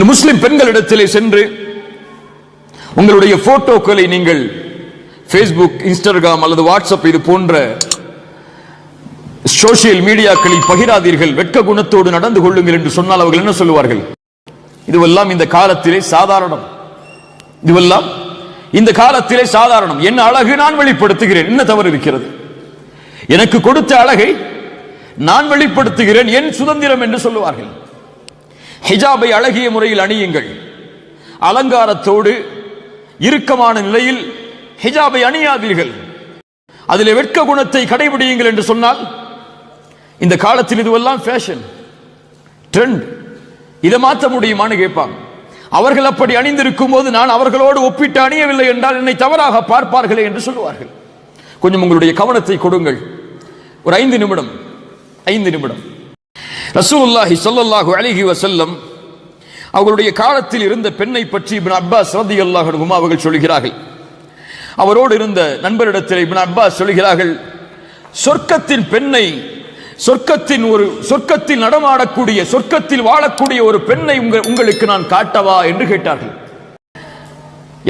முஸ்லிம் பெண்களிடத்திலே சென்று உங்களுடைய போட்டோக்களை நீங்கள் பேஸ்புக், இன்ஸ்டாகிராம் அல்லது வாட்ஸ்அப் இது போன்ற சோசியல் மீடியாக்களில் பகிராதீர்கள், வெட்க குணத்தோடு நடந்து கொள்ளுங்கள் என்று சொன்னால் அவர்கள் என்ன சொல்லுவார்கள்? இதுவெல்லாம் இந்த காலத்திலே சாதாரணம், இதுவெல்லாம் இந்த காலத்திலே சாதாரணம். என் அழகு நான் வெளிப்படுத்துகிறேன், என்ன தவறு இருக்கிறது? எனக்கு கொடுத்த அழகை நான் வெளிப்படுத்துகிறேன், என் சுதந்திரம் என்று சொல்லுவார்கள். ஹிஜாபை அழகிய முறையில் அணியுங்கள், அலங்காரத்தோடு இறுக்கமான நிலையில் ஹிஜாபை அணியாதீர்கள், அதிலே வெட்க குணத்தை கடைபிடியுங்கள் என்று சொன்னால் இந்த காலத்தில் இதுவெல்லாம் ஃபேஷன், ட்ரெண்ட், இதை மாற்ற முடியுமான்னு கேட்பாங்க. அவர்கள் அப்படி அணிந்திருக்கும் போது நான் அவர்களோடு ஒப்பிட்டு அணியவில்லை என்றால் என்னை தவறாக பார்ப்பார்களே என்று சொல்லுவார்கள். கொஞ்சம் உங்களுடைய கவனத்தை கொடுங்கள். ஒரு 5 நிமிடம் ரசூலுல்லாஹி ஸல்லல்லாஹு அலைஹி வஸல்லம் அவர்களுடைய காலத்தில் இருந்த பெண்ணை பற்றி இப்னு அப்பாஸ் ரலியல்லாஹு அன்ஹுமா அவர்கள் சொல்கிறார்கள். அவரோடு இருந்த நண்பரிடத்தில் இப்னு அப்பாஸ் சொல்கிறார்கள், சொர்க்கத்தின் பெண்ணை, சொர்க்கத்தில் நடமாடக்கூடிய, சொர்க்கத்தில் வாழக்கூடிய ஒரு பெண்ணை உங்களுக்கு நான் காட்டவா என்று கேட்டார்கள்.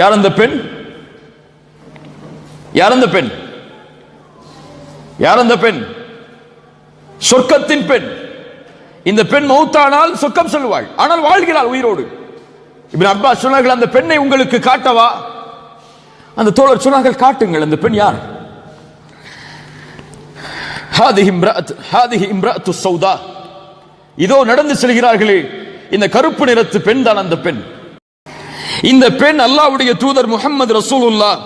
யார் அந்த பெண்? யார் அந்த பெண்? யார் அந்த பெண்? சொர்க்கத்தின் பெண். இந்த பெண் மௌத்தானால் சொர்க்கம் செல்வாள், ஆனால் வாழ்கிறாள் உயிரோடு. இப்னு அப்பாஸ் சொன்னார்கள், அந்த பெண்ணை உங்களுக்கு காட்டவா? அந்த தோழர் சொன்னார்கள், காட்டுங்கள். அந்த பெண் யார்? ஹாதிஹி இம்ரஅத்து ஸௌதா, இதோ நடந்து செல்கிறார்களே இந்த கருப்பு நிறத்து பெண் தான் அந்த பெண். இந்த பெண் அல்லாஹ்வுடைய தூதர் முஹம்மது ரசூலுல்லாஹ்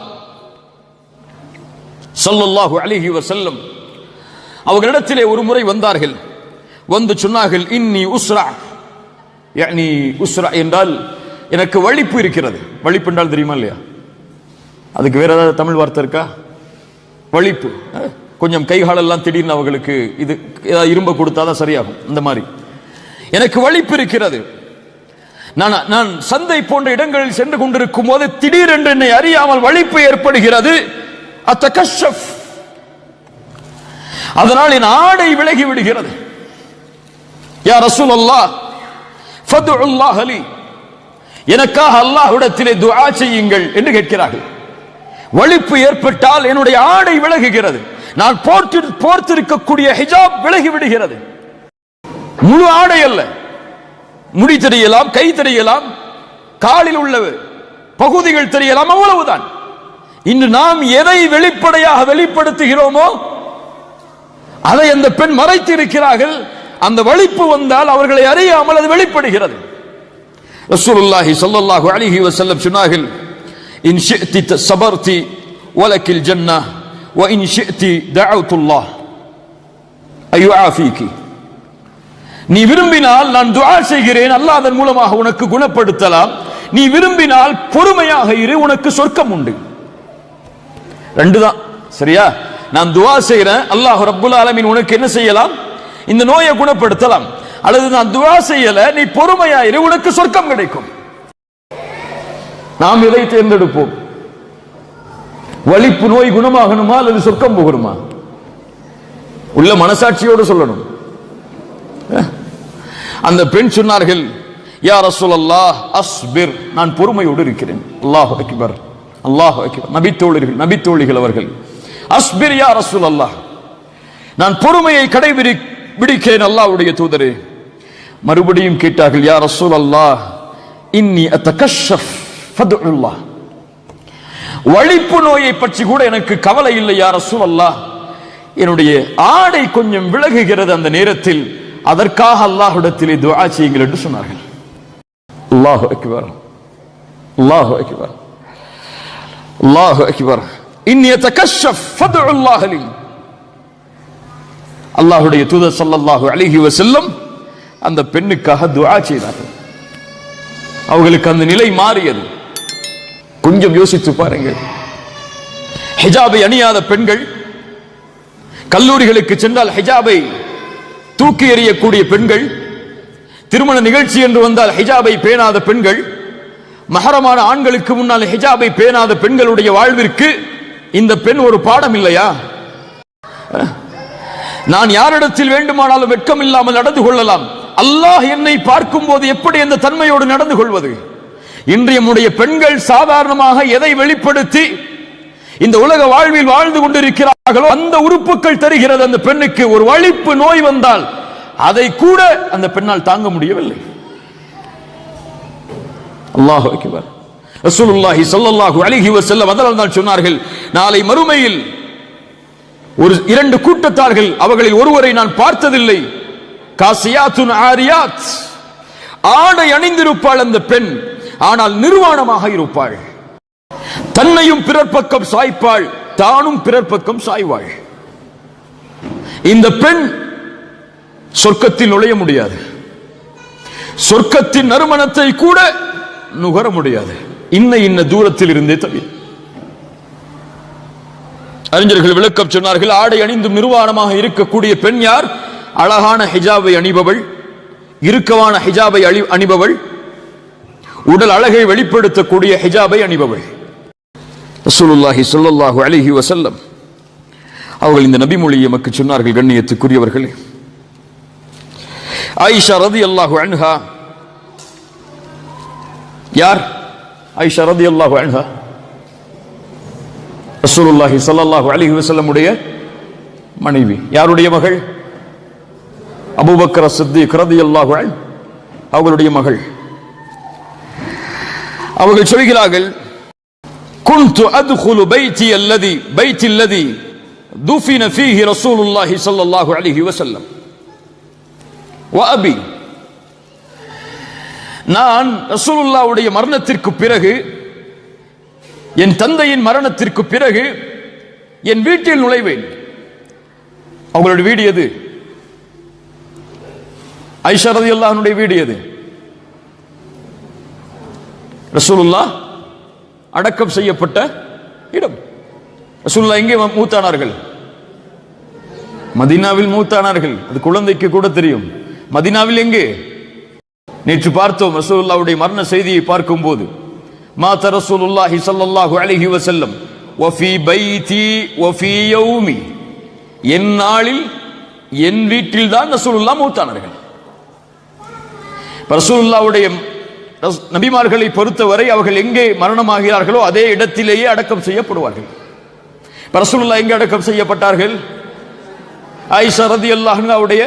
ஸல்லல்லாஹு அலைஹி வஸல்லம் அவர்களிடத்திலே ஒரு முறை வந்தார்கள். வந்து சொன்னார்கள், இன்னி உஸ்ரா, யானி உஸ்ரா என்றால் எனக்கு வலிப்பு இருக்கிறது. வலிப்பு என்றால் தெரியுமா இல்லையா? அதுக்கு வேற ஏதாவது தமிழ் வார்த்தை இருக்கா? வலிப்பு, கொஞ்சம் கைகாலெல்லாம் திடீர்னு அவர்களுக்கு இது ஏதாவது இரும்ப கொடுத்தாதான் சரியாகும். இந்த மாதிரி எனக்கு வலிப்பு இருக்கிறது. நான் சந்தை போன்ற இடங்களில் சென்று கொண்டிருக்கும் போது திடீரென்று என்னை அறியாமல் வலிப்பு ஏற்படுகிறது. அத்தகஷஃப், அதனால் என் ஆடை விலகி விடுகிறது. யா ரசூலல்லாஹ் ஃபதுல்லாஹ் லி, எனக்காக அல்லாஹ்விடத்திலே துஆ செய்யுங்கள் என்று கேட்கிறார்கள். வலிப்பு ஏற்பட்டால் என்னுடைய ஆடை விலகுகிறது, நான் போர்த்திருக்கக்கூடிய ஹிஜாப் விலகி விடுகிறது. முழு ஆடை அல்ல, முடி தெரியலாம், கை தெரியலாம், காலில் உள்ள பகுதிகள் தெரியலாம், அவ்வளவுதான். இன்று நாம் எதை வெளிப்படையாக வெளிப்படுத்துகிறோமோ அதை அந்த பெண் மறைத்து இருக்கிறார்கள். அந்த வலிப்பு வந்தால் அவர்களை அறியாமல் அது வெளிப்படுகிறது. ரசூலுல்லாஹி ஸல்லல்லாஹு அலைஹி வஸல்லம் சொன்னார்கள், இன் ஷிஅதி ஸபர்தி வலக்கில் ஜன்னah வ இன் ஷிஅதி தஅவுத்துல்லாஹ் அய்யுஆஃபீகி. நீ விரும்பினால் நான் துஆ செய்கிறேன், அல்லாஹ் அதன் மூலமாக உனக்கு குணப்படுத்தலாம். நீ விரும்பினால் பொறுமையாக இரு, உனக்கு சொர்க்கம் உண்டு. ரெண்டு தான், சரியா? நான் துஆ செய்கிறேன், அல்லாஹ் ரப்புல் ஆலமீன் உனக்கு என்ன செய்யலாம்? இந்த நோயை குணப்படுத்தலாம். அல்லது நான் துஆ செய்யல, நீ பொறுமையாயிரு, உனக்கு சொர்க்கம் கிடைக்கும். நாம் எதை தேர்ந்தெடுப்போம்? வலிப்பு நோய் குணமாகணுமா அல்லது சொர்க்கம் போகணுமா? உள்ள மனசாட்சியோடு சொல்லணும். அந்த பெண் சொன்னார்கள், யா ரசூலல்லாஹ் அஸ்பிர், நான் பொறுமையோடு இருக்கிறேன். அல்லாஹு அக்பர், அல்லாஹு அக்பர். நபித்தோழிகள் அவர்கள், அஸ்பிர் யா ரசூலல்லாஹ், நான் பொறுமையை கடைபிடிக்கிறேன் அல்லாஹ்வுடைய தூதரே. மறுபடியும் கேட்டார்கள், யா ரசூலல்லாஹ் இன்னி அத்தகஷஃப் ஃபதுல்லாஹ், வலிப்பு நோயை பற்றி கூட எனக்கு கவலை இல்லை யா ரசூலல்லாஹ், என்னுடைய ஆடை கொஞ்சம் விலகுகிறது அந்த நேரத்தில், அதற்காக அல்லாஹ்விடத்திலே துஆ செய்யுங்கள் என்று சொன்னார்கள். அல்லாஹு அக்பர், அல்லாஹு அக்பர், அல்லாஹு அக்பர். இன்னி அத்தகஷஃப் ஃபதுல்லாஹ் லி. அல்லாஹ்வுடைய தூதர் ஸல்லல்லாஹு அலைஹி வஸல்லம் அந்த பெண்ணுக்காக துஆ செய்தார்கள். அவர்களுக்கு அந்த நிலை மாறியது. கொஞ்சம் யோசித்து பாருங்கள். ஹிஜாபை அணியாத பெண்கள், கல்லூரிகளுக்கு சென்றால் ஹிஜாபை தூக்கி எறியக்கூடிய பெண்கள், திருமண நிகழ்ச்சி என்று வந்தால் ஹிஜாபை பேணாத பெண்கள், மஹரமான ஆண்களுக்கு முன்னால் ஹிஜாபை பேணாத பெண்களுடைய வாழ்விற்கு இந்த பெண் ஒரு பாடம் இல்லையா? நான் யாரிடத்தில் வேண்டுமானாலும் வெட்கம் இல்லாமல் நடந்து கொள்ளலாம், அல்லாஹ் என்னை பார்க்கும் போது எப்படி அந்த தன்மையோடு நடந்து கொள்வது? இன்றைய பெண்கள் சாதாரணமாக எதை வெளிப்படுத்தி இந்த உலக வாழ்வில் வாழ்ந்து கொண்டிருக்கிறார்களோ அந்த உறுப்புகள் தருகிறது. அந்த பெண்ணுக்கு ஒரு வலிப்பு நோய் வந்தால் அதை கூட அந்த பெண்ணால் தாங்க முடியவில்லை. அல்லாஹ் அக்பர். ரசூலுல்லாஹி ஸல்லல்லாஹு அலைஹி வஸல்லம் அதனால் சொன்னார்கள், நாளை மறுமையில் ஒரு இரண்டு கூட்டத்தார்கள், அவர்களில் ஒருவரை நான் பார்த்ததில்லை. காசியாத்துன் ஆரியாத், ஆடை அணிந்திருப்பாள் அந்த பெண், ஆனால் நிர்வாணமாக இருப்பாள். தன்னையும் பிறர் பக்கம் சாய்ப்பாள், தானும் பிறர் பக்கம் சாய்வாள். இந்த பெண் சொர்க்கத்தில் நுழைய முடியாது, சொர்க்கத்தின் நறுமணத்தை கூட நுகர முடியாது, இன்ன தூரத்தில் இருந்தே தவிர. அறிஞர்கள் விளக்கம் சொன்னார்கள், ஆடை அணிந்தும் நிர்வாணமாக இருக்கக்கூடிய பெண் யார்? அழகான ஹிஜாபை அணிபவள், இறுக்கமான ஹிஜாபை அணிபவள், உடல் அழகை வெளிப்படுத்தக்கூடிய ஹிஜாபை அணிபவள். ரசூலுல்லாஹி ஸல்லல்லாஹு அலைஹி வஸல்லம் அவர்கள் இந்த நபி மொழியை எமக்கு சொன்னார்கள். கண்ணியத்துக்குரியவர்களே, ஆயிஷா ரலியல்லாஹு அன்ஹா யார்? ஆயிஷா ரலியல்லாஹு அன்ஹா ரசூலுல்லாஹி ஸல்லல்லாஹு அலைஹி வஸல்லம் உடைய மனைவி. யாருடைய மகள்? அபூபக்கர் சித்திக் ரலியல்லாஹு அன்ஹு அவர்களுடைய மகள். அவர்கள் சொல்கிறார்கள், குன்து அத்குலு பைத்தி அல்லதி துஃபின ஃபீஹி ரசூலுல்லாஹி ஸல்லல்லாஹு அலைஹி வஸல்லம் வ அபி. நான் ரசூலுல்லாஹ்வுடைய மரணத்திற்கு பிறகு, என் தந்தையின் மரணத்திற்கு பிறகு என் வீட்டில் நுழைவேன். அவங்களுடைய வீடு எது? ஆயிஷா ரலியல்லாஹு அன்ஹுடைய வீடு எது? ரசூலுல்லாஹ் அடக்கம் செய்யப்பட்ட இடம். ரசூலுல்லாஹ் எங்கே மூத்தானார்கள்? மதீனாவில் மூத்தானார்கள். அது குழந்தைக்கு கூட தெரியும். மதீனாவில் எங்கே? நேற்று பார்த்தோம் ரசூலுல்லாஹ்வுடைய மரண செய்தியை பார்க்கும் போது, மாத ரசூலுல்லாஹி ஸல்லல்லாஹு அலைஹி வஸல்லம் வஃபி பைதி வஃபி யௌமி, என் நாளில் என் வீட்டில் தான் ரசூலுல்லாஹ் மூத்தானார்கள். ரசூலுல்லாஹ்வுடைய நபிமார்களை பொறுத்தவரை அவர்கள் எங்கே மரணமாகிறார்களோ அதே இடத்திலேயே அடக்கம் செய்யப்படுவார்கள். ரசூலுல்லாஹ் எங்கே அடக்கம் செய்யப்பட்டார்கள்? ஆயிஷா ரலியல்லாஹு அன்ஹாவுடைய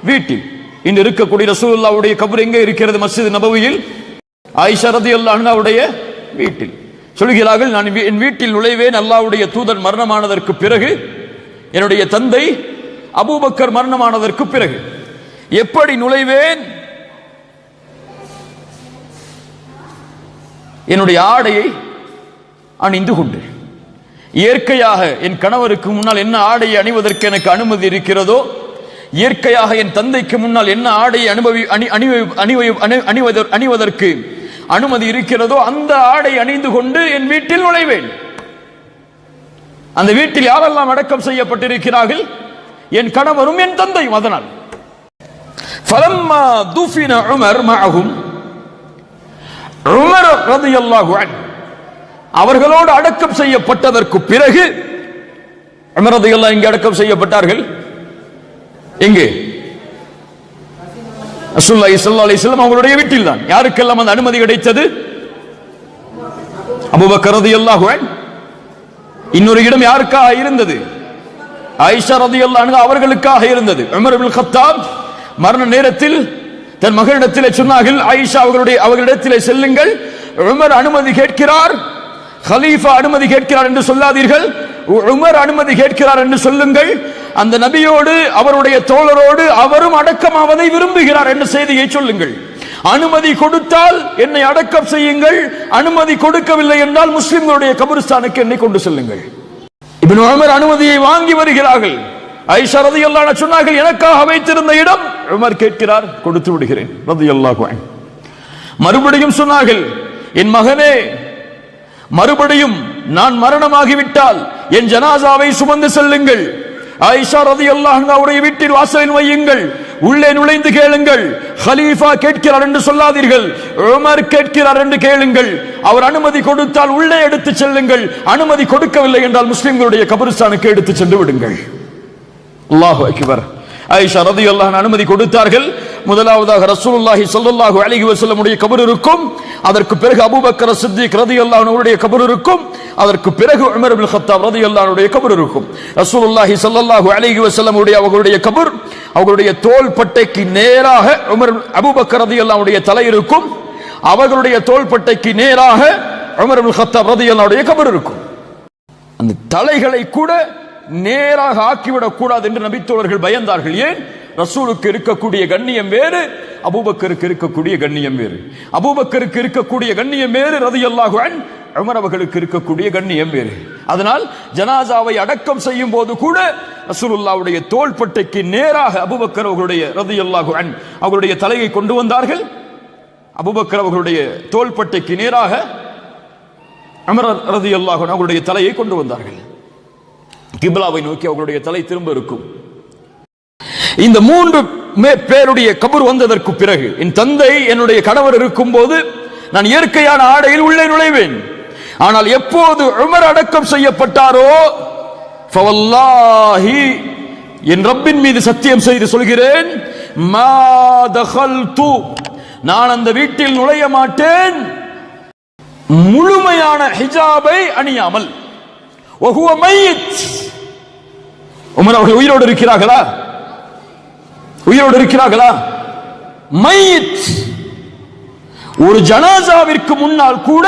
வீட்டில். இன்று இருக்கக்கூடிய ரசூலுல்லாஹ்வுடைய கபர் எங்கே இருக்கிறது? மஸ்ஜித் நபவியில். ஆயிஷா ரலியல்லாஹு அன்ஹாவுடைய வீட்டில். சொல்கிறார்கள், நான் என் வீட்டில் நுழைவேன் அல்லாஹ்வுடைய தூதர் மரணமானதற்கு பிறகு, என்னுடைய தந்தை அபூபக்கர் மரணமானதற்கு பிறகு. எப்படி நுழைவேன்? என்னுடைய ஆடையை அணிந்து கொண்டு, இயற்கையாக என் கணவருக்கு முன்னால் என்ன ஆடையை அணிவதற்கு எனக்கு அனுமதி இருக்கிறதோ, இயற்கையாக என் தந்தைக்கு முன்னால் என்ன ஆடையை அணிவதற்கு அனுமதி இருக்கிறதோ அந்த ஆடை அணிந்து கொண்டு என் வீட்டில் நுழைவேன். அந்த வீட்டில் யாரெல்லாம் அடக்கம் செய்யப்பட்டிருக்கிறார்கள்? என் கணவரும் என் தந்தையும். அதனால் ஃபலம்மா துஃபின உமர் மஅஹும், உமர் ரலியல்லாஹு அன்ஹு அவர்களோடு அடக்கம் செய்யப்பட்டதற்கு பிறகு, உமர் ரலியல்லாஹு எங்கே அடக்கம் செய்யப்பட்டார்கள்? எங்கே? ரசூலுல்லாஹி ஸல்லல்லாஹு அலைஹி வஸல்லம் அவங்களுடைய வீட்டில் தான். யாருக்கெல்லாம் அந்த அனுமதி கிடைத்தது? அபூபக்கர் ரலியல்லாஹு அன்ஹு. இன்னொரு இடம் யாருக்காக இருந்தது? ஆயிஷா ரலியல்லாஹு அன்ஹா அவர்களுக்காக இருந்தது. உமர் இப்னு கத்தாப் மரண நேரத்தில் தன் மகளிடத்திலே சொன்னார்கள், ஆயிஷா அவர்களிடத்திலே செல்லுங்கள், உமர் அனுமதி கேட்கிறார், கலீஃபா அனுமதி கேட்கிறார் என்று சொல்லாதீர்கள், உமர் அனுமதி கேட்கிறார் என்று சொல்லுங்கள். அந்த நபியோடு அவருடைய தோழரோடு அவரும் அடக்கமாவதை விரும்புகிறார் என்ற செய்தியை சொல்லுங்கள். அனுமதி கொடுத்தால் என்னை அடக்கம் செய்யுங்கள், அனுமதி கொடுக்கவில்லை என்றால் முஸ்லிம்களுடைய கபரிஸ்தானுக்கு என்னை கொண்டு செல்லுங்கள். இப்னு உமர் அனுமதியை வாங்கி வருகிறார்கள். ஆயிஷா ரலியல்லாஹு அன்ஹா சொன்னார்கள், எனக்காக வைத்திருந்த இடம் உமர் கேட்கிறார், கொடுத்து விடுகிறேன் ரலியல்லாஹு அன்ஹு. மறுபடியும் சொன்னார்கள், என் மகனே, மறுபடியும் நான் மரணமாகிவிட்டால் என் ஜனாசாவை சுமந்து செல்லுங்கள், ஆயிஷா ரலியல்லாஹு அன்ஹாவுடைய வீட்டில் வாசலில் வையுங்கள், உள்ளே நுழைந்து கேளுங்கள், கலீஃபா கேட்கிறார் என்று சொல்லாதீர்கள், உமர் கேட்கிறார் என்று கேளுங்கள். அவர் அனுமதி கொடுத்தால் உள்ளே எடுத்து செல்லுங்கள், அனுமதி கொடுக்கவில்லை என்றால் முஸ்லிம்களுடைய கபரிஸ்தானுக்கு எடுத்து சென்று விடுங்கள். அல்லாஹு அக்பர். ஆயிஷா ரலியல்லாஹு அன்ஹா அனுமதி கொடுத்தார்கள். முதலாவதாக ரசூலுல்லாஹி ஸல்லல்லாஹு அலைஹி வஸல்லம் உடைய கபர் இருக்கும், அதற்கு பிறகு அபூபக்கர் சித்திக் ரலியல்லாஹு அன்ஹு உடைய கபர் இருக்கும், அதற்கு பிறகு உமர் இப்னு கத்தாப் ரலியல்லாஹு அன்ஹு உடைய கபர் இருக்கும். ரசூலுல்லாஹி ஸல்லல்லாஹு அலைஹி வஸல்லம் உடைய அவர்களுடைய கபர், அவர்களுடைய தோள்பட்டைக்கு நேராக அபூபக்கர் ரலியல்லாஹு அன்ஹு உடைய தலை இருக்கும், அவர்களுடைய தோள்பட்டைக்கு நேராக உமர் இப்னு கத்தாப் ரலியல்லாஹு அன்ஹு உடைய கபர் இருக்கும். அந்த தலைகளை கூட நேராக ஆக்கிவிடக் கூடாது என்று நபித்தோழர்கள் பயந்தார்கள். ஏன்? ரசூலுக்கு இருக்கக்கூடிய கண்ணியம் வேறு, அபூபக்கருக்கு இருக்கக்கூடிய கண்ணியம் வேறு. அபூபக்கருக்கு இருக்கக்கூடிய கண்ணியம் வேறு, ரலியல்லாஹு அன்ஹு. உமர் அவர்களுக்கு இருக்கக்கூடிய கண்ணியம் வேறு. அதனால் ஜனாசாவை அடக்கம் செய்யும் போது கூட ரசூலுல்லாஹ்வுடைய தோள்பட்டைக்கு நேராக அபூபக்கர் அவர்களுடைய ரலியல்லாஹு அன்ஹு அவர்களுடைய தலையை கொண்டு வந்தார்கள். அபூபக்கர் அவர்களுடைய தோள்பட்டைக்கு நேராக உமர் ரலியல்லாஹு அன்ஹு அவர்களுடைய தலையை கொண்டு வந்தார்கள். கிப்லாவை நோக்கி அவர்களுடைய தலை திரும்ப இருக்கும். இந்த 3 பேருடைய கபர் வந்ததற்கு பிறகு என் தந்தை என்னுடைய கணவர் இருக்கும் போது நான் இயற்கையான ஆடையில் உள்ளே நுழைவேன். ஆனால் எப்போது உமர் அடக்கம் செய்யப்பட்டாரோ, ஃபவல்லாஹி, என் ரப்பின் மீது சத்தியம் செய்து சொல்கிறேன், மா தகல்து, நான் அந்த வீட்டில் நுழைய மாட்டேன் முழுமையான ஹிஜாபை அணியாமல். வஹுவ மையித், உமர் அவர்கள் உயிரோடு இருக்கிறார்களா? உயிரோடு இருக்கிறார்களா? மையித். ஒரு ஜனாசாவிற்கு முன்னால் கூட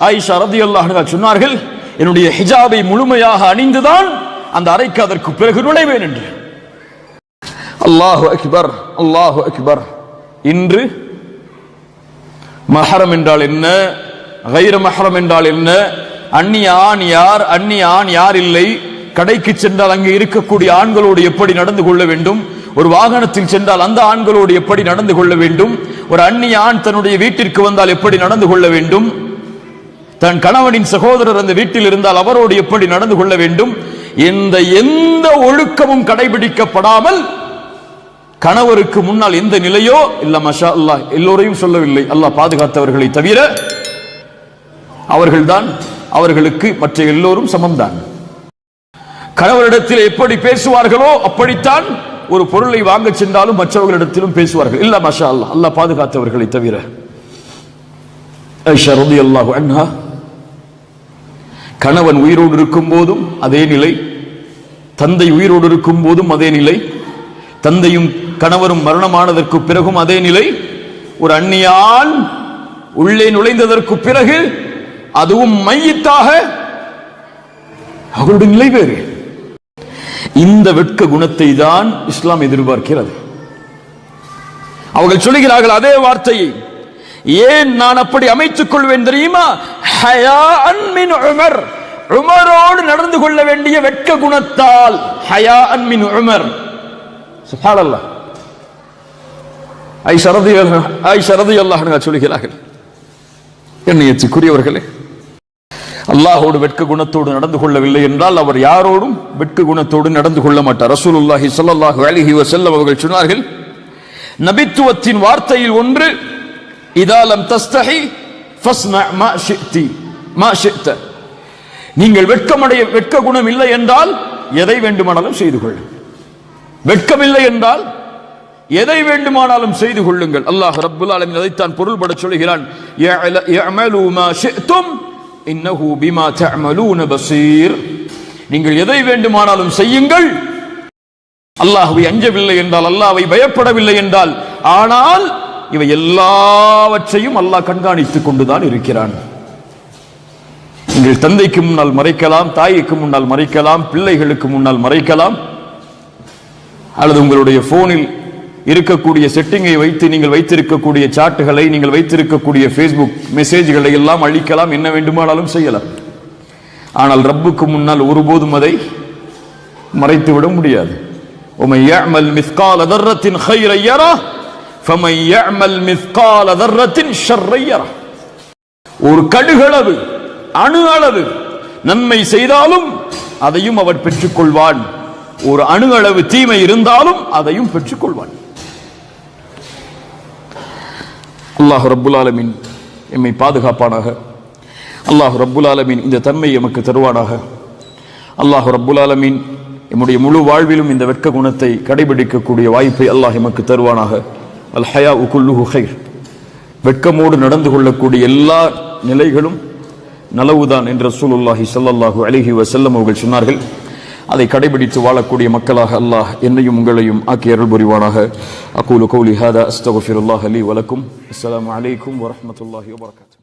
ஆயிஷா ரலியல்லாஹு அன்ஹா சொன்னார்கள், என்னுடைய ஹிஜாபை முழுமையாக அணிந்துதான் அந்த அறைக்கு அதற்கு பிறகு நுழைவேன் என்று. அல்லாஹு அக்பர், அல்லாஹு அக்பர். இன்று மஹரம் என்றால் என்ன, கைர மஹரம் என்றால் என்ன, அந்நிய ஆண் யார், அந்நிய ஆண் யார் இல்லை, கடைக்கு சென்றால் அங்கே இருக்கக்கூடிய ஆண்களோடு எப்படி நடந்து கொள்ள வேண்டும், ஒரு வாகனத்தில் சென்றால் அந்த ஆண்களோடு எப்படி நடந்து கொள்ள வேண்டும், ஒரு அந்நிய ஆண் தன்னுடைய வீட்டிற்கு வந்தால் எப்படி நடந்து கொள்ள வேண்டும், தன் கணவனின் சகோதரர் அந்த வீட்டில் இருந்தால் அவரோடு எப்படி நடந்து கொள்ள வேண்டும், எந்த ஒழுக்கமும் கடைபிடிக்கப்படாமல் கணவருக்கு முன்னால் எந்த நிலையோ இல்ல, மஷா அல்லாஹ், எல்லோரையும் சொல்லவில்லை, அல்லாஹ் பாதுகாத்தவர்களை தவிர அவர்கள்தான், அவர்களுக்கு மற்ற எல்லோரும் சமம்தான். கணவரிடத்தில் எப்படி பேசுவார்களோ அப்படித்தான் ஒரு பொருளை வாங்க சென்றாலும் மற்றவர்களிடத்திலும் பேசுவார்கள். இல்ல, மஷா அல்லாஹ், அல்லாஹ் பாதுகாத்தவர்களை தவிர. ஆயிஷா ரலியல்லாஹு அன்ஹா, கணவன் உயிரோடு இருக்கும் போதும் அதே நிலை, தந்தை உயிரோடு இருக்கும் போதும் அதே நிலை, தந்தையும் கணவரும் மரணமானதற்கு பிறகும் அதே நிலை, ஒரு அந்நியான் உள்ளே நுழைந்ததற்கு பிறகு அதுவும் மையித்தாக அவருடைய நிலை வேறு. இந்த வெட்க குணத்தை தான் இஸ்லாம் எதிர்பார்க்கிறது. அவர்கள் சொல்லுகிறார்கள் அதே வார்த்தையை. ஏன் நான் அப்படி அமைத்துக் கொள்வேன் தெரியுமா? ஹயாஅன் மின் உமர், உமரோடு நடந்து கொள்ள வேண்டிய வெட்க குணத்தால். ஹயாஅன் மின் உமர். சுப்ஹானல்லாஹ். ஆயிஷா ரலியல்லாஹு அன்ஹா சொல்கிறார்கள், கண்ணியத்துக்குரியவர்களே, அல்லாஹோடு வெட்க குணத்தோடு நடந்து கொள்ளவில்லை என்றால் அவர் யாரோடும் வெட்க குணத்தோடு நடந்து கொள்ள மாட்டார். ரசூலுல்லாஹி ஸல்லல்லாஹு அலைஹி வஸல்லம் அவர்கள் சொன்னார்கள், நபித்துவத்தின் வார்த்தையில் ஒன்று, இதா லம் தஸ்தஹி ஃபஸ்னா மா ஷி'தி மா ஷி'த, நீங்கள் வெட்க குணம் இல்லை என்றால் எதை வேண்டுமானாலும் செய்து கொள்ளுங்கள். வெட்கமில்லை என்றால் எதை வேண்டுமானாலும் செய்து கொள்ளுங்கள். அல்லாஹ் ரப்புல் ஆலமீன் அதைத்தான் பொருள்பட சொல்கிறான், யஅமலு மா ஷி'தும் இன்னஹு பிமா தஅமலூன பஸீர். நீங்கள் எதை வேண்டுமானாலும் செய்யுங்கள். அல்லாஹ்வை அஞ்சவில்லை என்றால், அல்லாஹ்வை பயப்படவில்லை என்றால், ஆனால் இவை எல்லாவற்றையும் அல்லாஹ் கண்காணித்துக் கொண்டுதான் இருக்கிறான். நீங்கள் தந்தைக்கு முன்னால் மறைக்கலாம், தாய்க்கு முன்னால் மறைக்கலாம், பிள்ளைகளுக்கு முன்னால் மறைக்கலாம், அல்லது உங்களுடைய போனில் இருக்கக்கூடிய செட்டிங்கை வைத்து நீங்கள் வைத்திருக்கக்கூடிய சாட்டுகளை, நீங்கள் வைத்திருக்கக்கூடிய ஃபேஸ்புக் மெசேஜ்களை எல்லாம் அழிக்கலாம், என்ன வேண்டுமானாலும் செய்யலாம். ஆனால் ரப்புக்கு முன்னால் ஒருபோதும் அதை மறைத்துவிட முடியாது. وَمَنْ يَعْمَلْ مِثْقَالَ ذَرَّةٍ خَيْرًا يَرَهُ فَمَنْ يَعْمَلْ مِثْقَالَ ذَرَّةٍ شَرًّا يَرَهُ. ஒரு கடுகளவு, அணு அளவு நன்மை செய்தாலும் அதையும் அவர் பெற்றுக் கொள்வான். ஒரு அணு அளவு தீமை இருந்தாலும் அதையும் பெற்றுக் கொள்வான். அல்லாஹ் ரப்புல் ஆலமீன் எம்மை பாதுகாப்பானாக. அல்லாஹ் ரப்புல் ஆலமீன் இந்த தன்மை எமக்கு தருவானாக. அல்லாஹ் ரப்புல் ஆலமீன் நம்முடைய முழு வாழ்விலும் இந்த வெட்க குணத்தை கடைபிடிக்கக்கூடிய வாய்ப்பை அல்லாஹ் எமக்கு தருவானாக. அல் ஹயாஉ குல்லுஹு கைர். வெட்கமோடு நடந்து கொள்ளக்கூடிய எல்லா நிலைகளும் நலவுதான் என்று ரசூலுல்லாஹி ஸல்லல்லாஹு அலைஹி வஸல்லம் அவர்கள் சொன்னார்கள். அதை கடைபிடித்து வாழக்கூடிய மக்களாக அல்லாஹ் என்னையும் உங்களையும் ஆக்கி அருள் புரிவானாக. அகூலு கௌலி ஹாதா அஸ்தக்ஃபிருல்லாஹ லீ வ லக்கும். அஸ்ஸலாமு அலைக்கும் வ ரஹ்மத்துல்லாஹி வ பரகாத்துஹு.